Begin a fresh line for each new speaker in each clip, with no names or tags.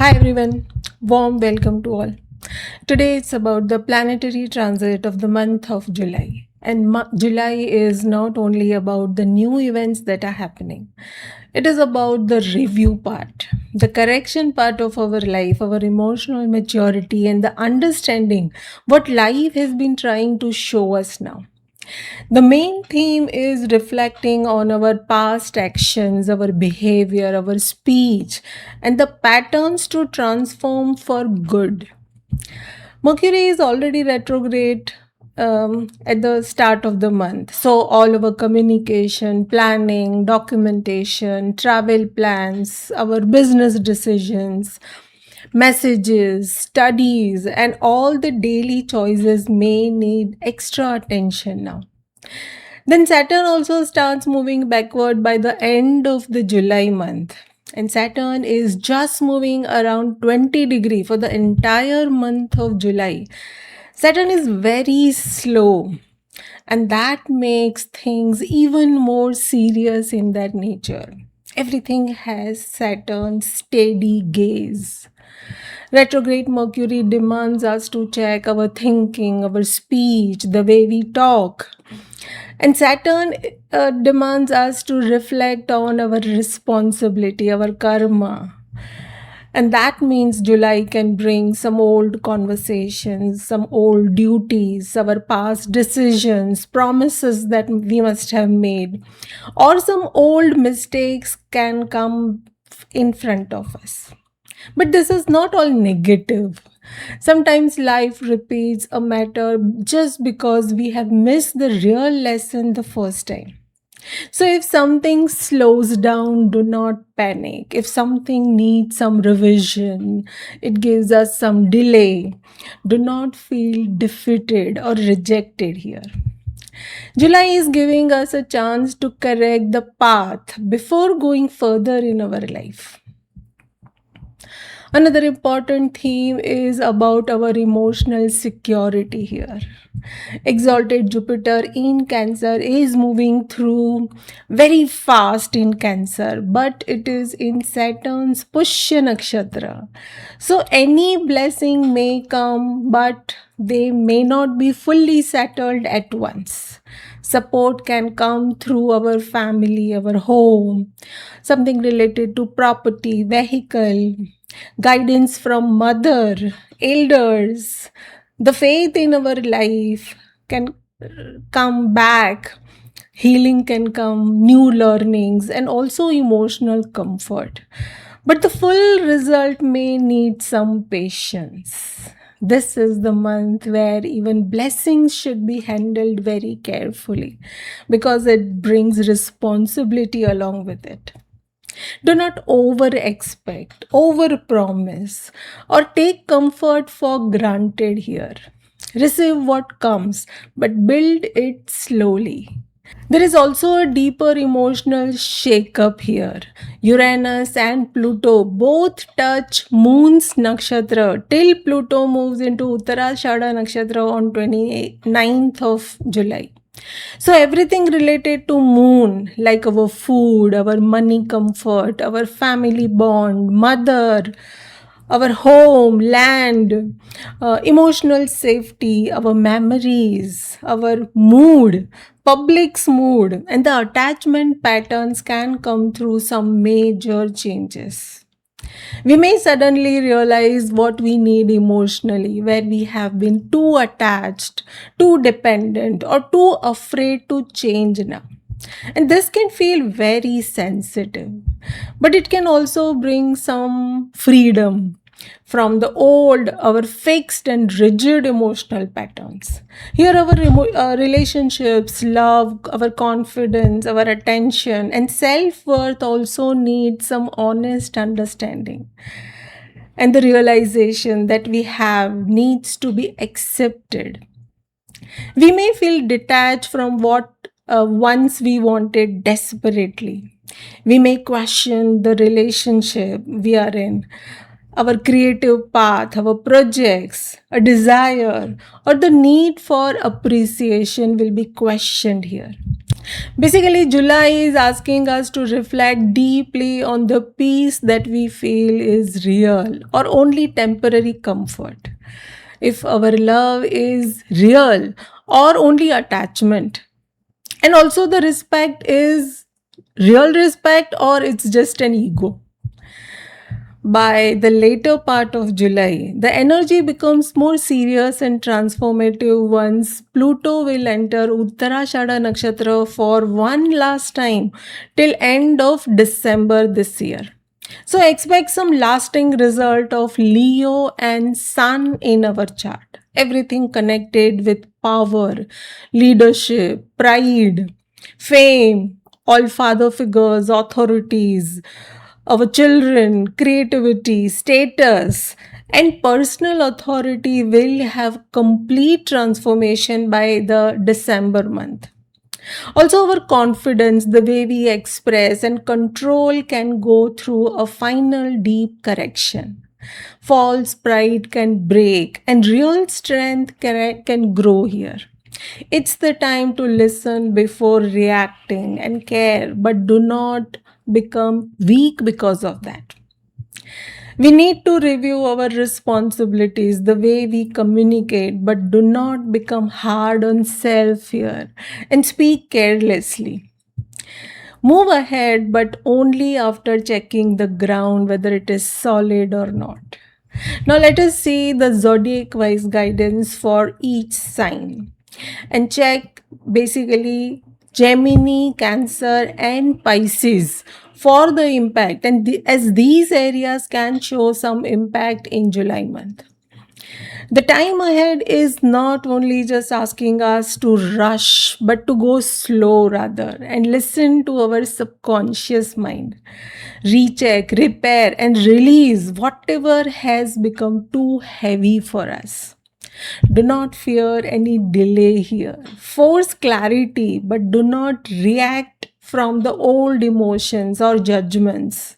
Hi everyone, warm welcome to all. Today it's about the planetary transit of the month of July. And July is not only about the new events that are happening, it is about the review part, the correction part of our life, our emotional maturity, and the understanding what life has been trying to show us now. The main theme is reflecting on our past actions, our behavior, our speech, and the patterns to transform for good. Mercury is already retrograde at the start of the month. So, all our communication, planning, documentation, travel plans, our business decisions, messages, studies, and all the daily choices may need extra attention now. Then Saturn also starts moving backward by the end of the July month. And Saturn is just moving around 20 degree for the entire month of July. Saturn is very slow, and that makes things even more serious in that nature. Everything has Saturn's steady gaze. Retrograde Mercury demands us to check our thinking, our speech, the way we talk. And Saturn demands us to reflect on our responsibility, our karma. And that means July can bring some old conversations, some old duties, our past decisions, promises that we must have made, or some old mistakes can come in front of us. But this is not all negative. Sometimes life repeats a matter just because we have missed the real lesson the first time. So, if something slows down, do not panic. If something needs some revision, it gives us some delay, do not feel defeated or rejected here. July is giving us a chance to correct the path before going further in our life. Another important theme is about our emotional security here. Exalted Jupiter in Cancer is moving through very fast in Cancer, but it is in Saturn's Pushya Nakshatra. So any blessing may come, but they may not be fully settled at once. Support can come through our family, our home, something related to property, vehicle, guidance from mother, elders. The faith in our life can come back. Healing can come, new learnings, and also emotional comfort. But the full result may need some patience. This is the month where even blessings should be handled very carefully because it brings responsibility along with it. Do not over expect, over promise, or take comfort for granted here. Receive what comes, but build it slowly. There is also a deeper emotional shake-up here. Uranus and Pluto both touch Moon's nakshatra till Pluto moves into Uttarashada nakshatra on 29th of July. So everything related to moon, like our food, our money comfort, our family bond, mother, our home, land, emotional safety, our memories, our mood, public's mood, and the attachment patterns can come through some major changes. We may suddenly realize what we need emotionally, where we have been too attached, too dependent, or too afraid to change now. And this can feel very sensitive, but it can also bring some freedom from the old, our fixed and rigid emotional patterns. Here, our relationships, love, our confidence, our attention, and self worth also need some honest understanding. And the realization that we have needs to be accepted. We may feel detached from what once we wanted desperately. We may question the relationship we are in, our creative path, our projects, a desire, or the need for appreciation will be questioned here. Basically, July is asking us to reflect deeply on the peace that we feel is real or only temporary comfort. If our love is real or only attachment. And also, the respect is real respect or it's just an ego. By the later part of July, the energy becomes more serious and transformative once Pluto will enter Uttarashada Nakshatra for one last time till end of December this year. So expect some lasting result of Leo and Sun in our chart. Everything connected with power, leadership, pride, fame, all father figures, authorities, our children, creativity, status, and personal authority will have complete transformation by the December month. Also, our confidence, the way we express and control can go through a final deep correction. False pride can break and real strength can grow here. It's the time to listen before reacting and care, but do not become weak because of that. We need to review our responsibilities, the way we communicate, but do not become hard on self here and speak carelessly. Move ahead, but only after checking the ground whether it is solid or not. Now, let us see the zodiac wise guidance for each sign and check basically Gemini, Cancer, and Pisces for the impact. And as these areas can show some impact in July month. The time ahead is not only just asking us to rush, but to go slow rather and listen to our subconscious mind. Recheck, repair, and release whatever has become too heavy for us. Do not fear any delay here. Force clarity, but do not react from the old emotions or judgments.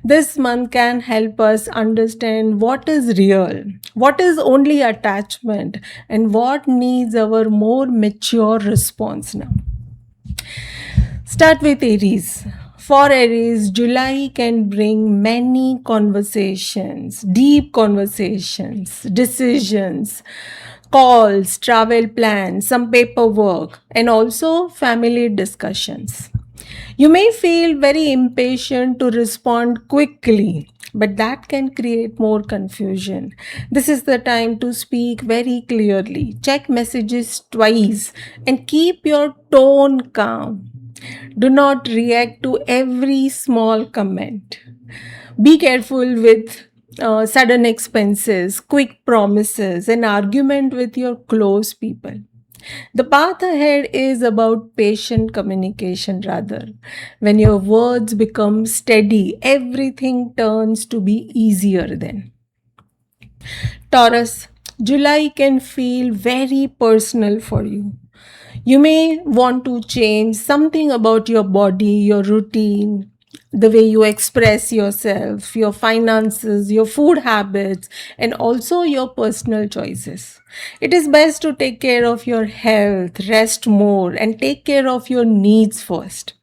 This month can help us understand what is real, what is only attachment, and what needs our more mature response now. Start with Aries. For Aries, July can bring many conversations, deep conversations, decisions, calls, travel plans, some paperwork, and also family discussions. You may feel very impatient to respond quickly, but that can create more confusion. This is the time to speak very clearly. Check messages twice and keep your tone calm. Do not react to every small comment. Be careful with sudden expenses, quick promises, and argument with your close people. The path ahead is about patient communication rather. When your words become steady, everything turns to be easier then. Taurus, July can feel very personal for you. You may want to change something about your body, your routine, the way you express yourself, your finances, your food habits, and also your personal choices. It is best to take care of your health, rest more, and take care of your needs first.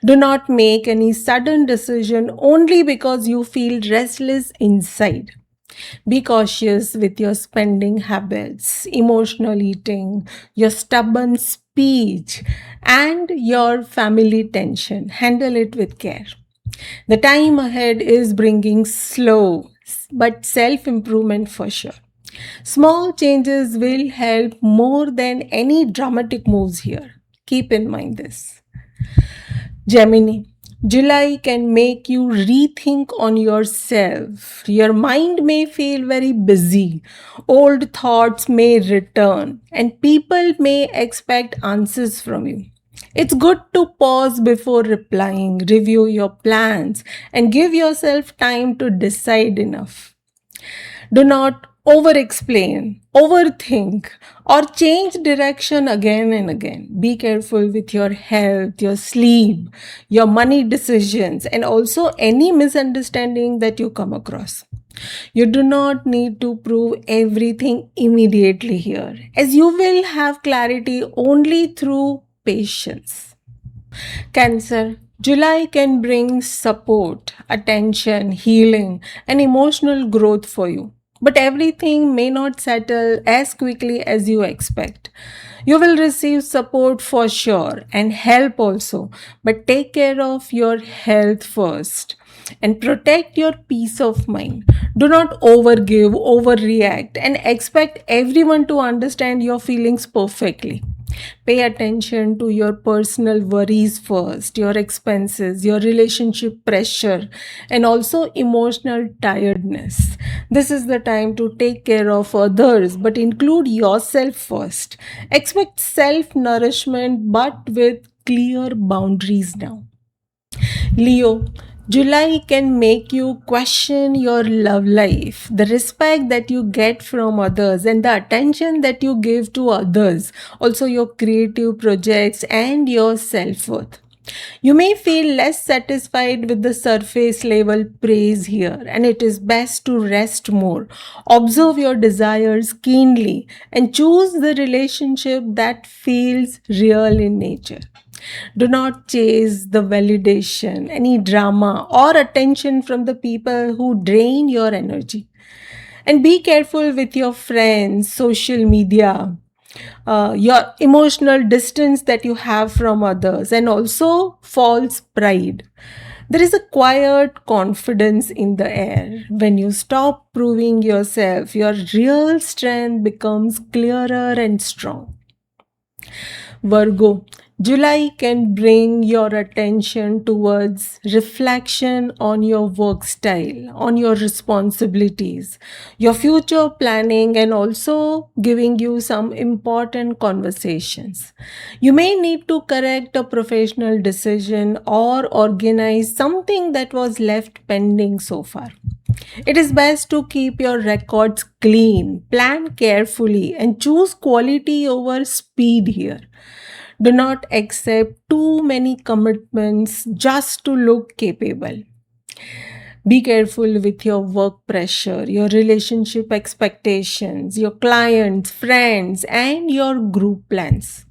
Do not make any sudden decision only because you feel restless inside. Be cautious with your spending habits, emotional eating, your stubborn speech, and your family tension. Handle it with care. The time ahead is bringing slow but self improvement for sure. Small changes will help more than any dramatic moves here. Keep in mind this. Gemini, July can make you rethink on yourself. Your mind may feel very busy. Old thoughts may return, and people may expect answers from you. It's good to pause before replying, review your plans, and give yourself time to decide enough. Do not over explain, overthink, or change direction again and again. Be careful with your health, your sleep, your money decisions, and also any misunderstanding that you come across. You do not need to prove everything immediately here, as you will have clarity only through patience. Cancer. July can bring support, attention, healing, and emotional growth for you. But everything may not settle as quickly as you expect. You will receive support for sure and help also, but take care of your health first and protect your peace of mind. Do not overgive, overreact, and expect everyone to understand your feelings perfectly. Pay attention to your personal worries first, your expenses, your relationship pressure, and also emotional tiredness. This is the time to take care of others, but include yourself first. Expect self nourishment, but with clear boundaries now. Leo, July can make you question your love life, the respect that you get from others, and the attention that you give to others, also your creative projects and your self worth. You may feel less satisfied with the surface level praise here, and it is best to rest more. Observe your desires keenly and choose the relationship that feels real in nature. Do not chase the validation, any drama, or attention from the people who drain your energy. And be careful with your friends, social media, your emotional distance that you have from others, and also false pride. There is a quiet confidence in the air. When you stop proving yourself, your real strength becomes clearer and strong. Virgo, July can bring your attention towards reflection on your work style, on your responsibilities, your future planning, and also giving you some important conversations. You may need to correct a professional decision or organize something that was left pending so far. It is best to keep your records clean, plan carefully, and choose quality over speed here. Do not accept too many commitments just to look capable. Be careful with your work pressure, your relationship expectations, your clients, friends, and your group plans.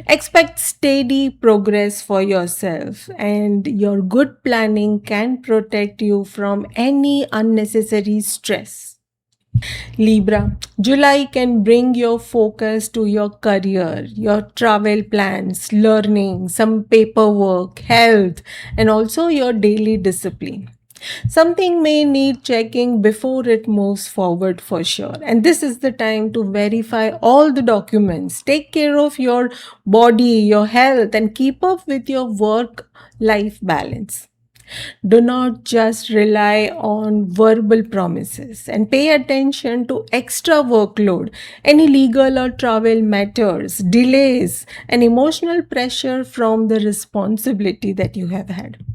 Expect steady progress for yourself, and your good planning can protect you from any unnecessary stress. Libra, July can bring your focus to your career, your travel plans, learning, some paperwork, health, and also your daily discipline. Something may need checking before it moves forward for sure. And this is the time to verify all the documents. Take care of your body, your health, and keep up with your work life balance. Do not just rely on verbal promises and pay attention to extra workload, any legal or travel matters, delays, and emotional pressure from the responsibility that you have had.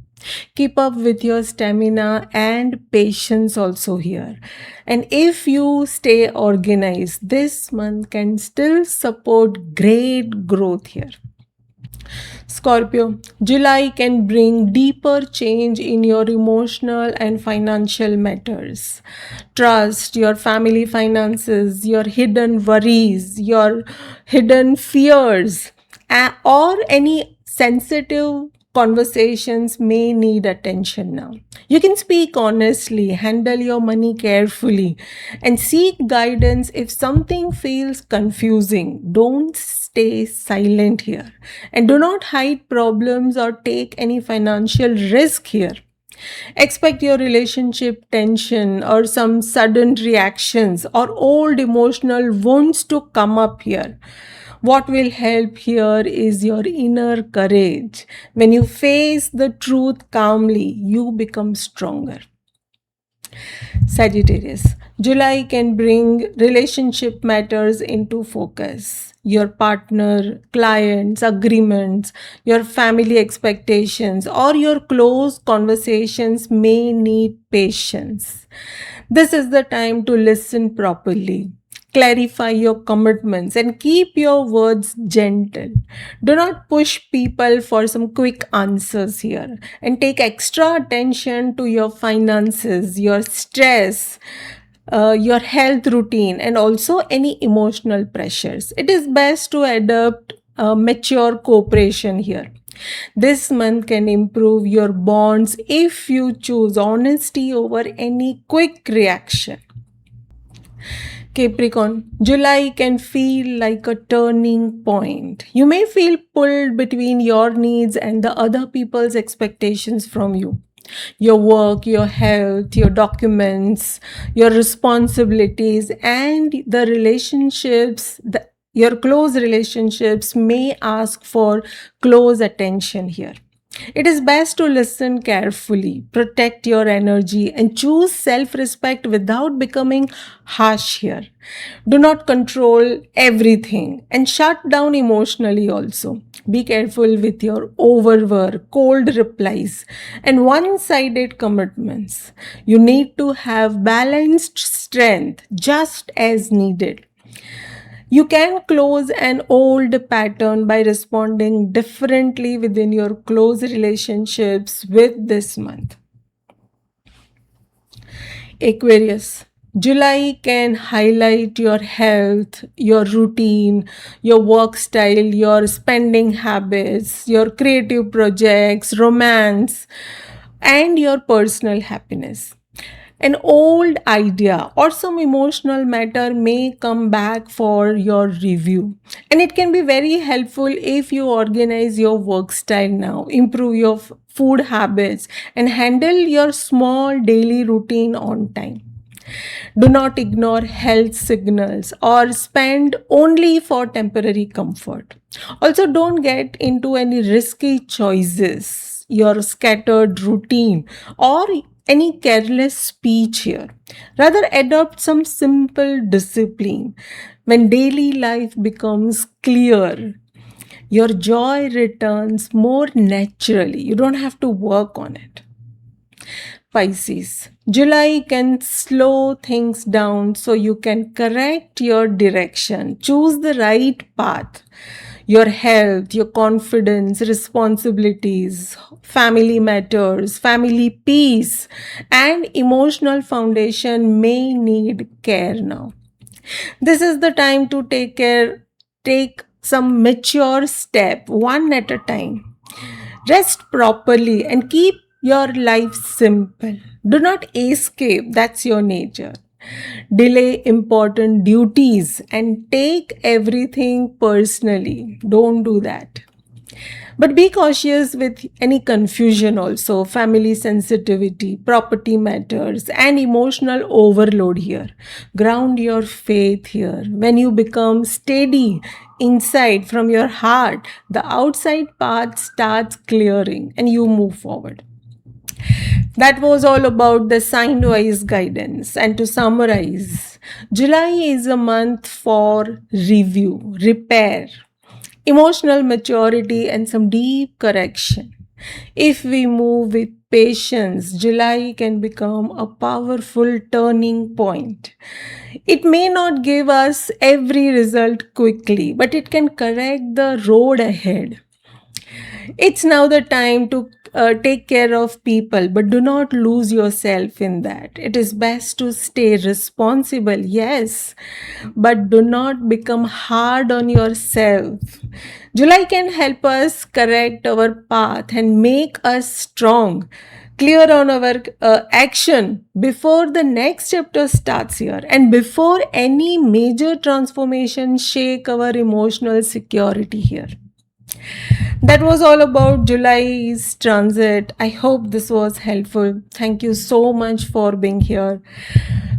Keep up with your stamina and patience also here. And if you stay organized, this month can still support great growth here. Scorpio, July can bring deeper change in your emotional and financial matters. Trust, your family finances, your hidden worries, your hidden fears, or any sensitive conversations may need attention now. You can speak honestly, handle your money carefully, and seek guidance if something feels confusing. Don't stay silent here. And do not hide problems or take any financial risk here. Expect your relationship tension or some sudden reactions or old emotional wounds to come up here. What will help here is your inner courage. When you face the truth calmly, you become stronger. Sagittarius. July can bring relationship matters into focus. Your partner, clients, agreements, your family expectations, or your close conversations may need patience. This is the time to listen properly. Clarify your commitments and keep your words gentle. Do not push people for some quick answers here, and take extra attention to your finances, your stress, your health routine, and also any emotional pressures. It is best to adopt mature cooperation here. This month can improve your bonds if you choose honesty over any quick reaction. Capricorn, July can feel like a turning point. You may feel pulled between your needs and the other people's expectations from you. Your work, your health, your documents, your responsibilities, and the relationships, your close relationships may ask for close attention here. It is best to listen carefully, protect your energy, and choose self respect without becoming harsh here. Do not control everything and shut down emotionally also. Be careful with your overwork, cold replies, and one sided commitments. You need to have balanced strength just as needed. You can close an old pattern by responding differently within your close relationships with this month. Aquarius, July can highlight your health, your routine, your work style, your spending habits, your creative projects, romance, and your personal happiness. An old idea or some emotional matter may come back for your review. And it can be very helpful if you organize your work style now, improve your food habits, and handle your small daily routine on time. Do not ignore health signals or spend only for temporary comfort. Also, don't get into any risky choices, your scattered routine, or any careless speech here. Rather, adopt some simple discipline. When daily life becomes clear, your joy returns more naturally. You don't have to work on it. Pisces, July can slow things down so you can correct your direction, choose the right path. Your health, your confidence, responsibilities, family matters, family peace, and emotional foundation may need care now. This is the time to take some mature step one at a time. Rest properly and keep your life simple. Do not escape, that's your nature. Delay important duties and take everything personally. Don't do that. But be cautious with any confusion also, family sensitivity, property matters, and emotional overload here. Ground your faith here. When you become steady inside from your heart, the outside path starts clearing and you move forward. That was all about the sign wise guidance. And to summarize, July is a month for review, repair, emotional maturity, and some deep correction. If we move with patience, July can become a powerful turning point. It may not give us every result quickly, but it can correct the road ahead. It's now the time to take care of people, but do not lose yourself in that. It is best to stay responsible, yes, but do not become hard on yourself. July can help us correct our path and make us strong, clear on our action before the next chapter starts here and before any major transformation shake our emotional security here. That was all about July's transit. I hope this was helpful. Thank you so much for being here.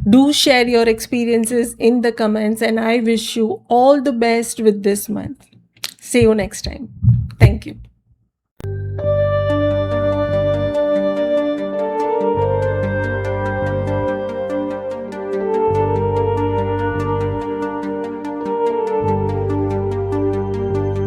Do share your experiences in the comments, and I wish you all the best with this month. See you next time. Thank you.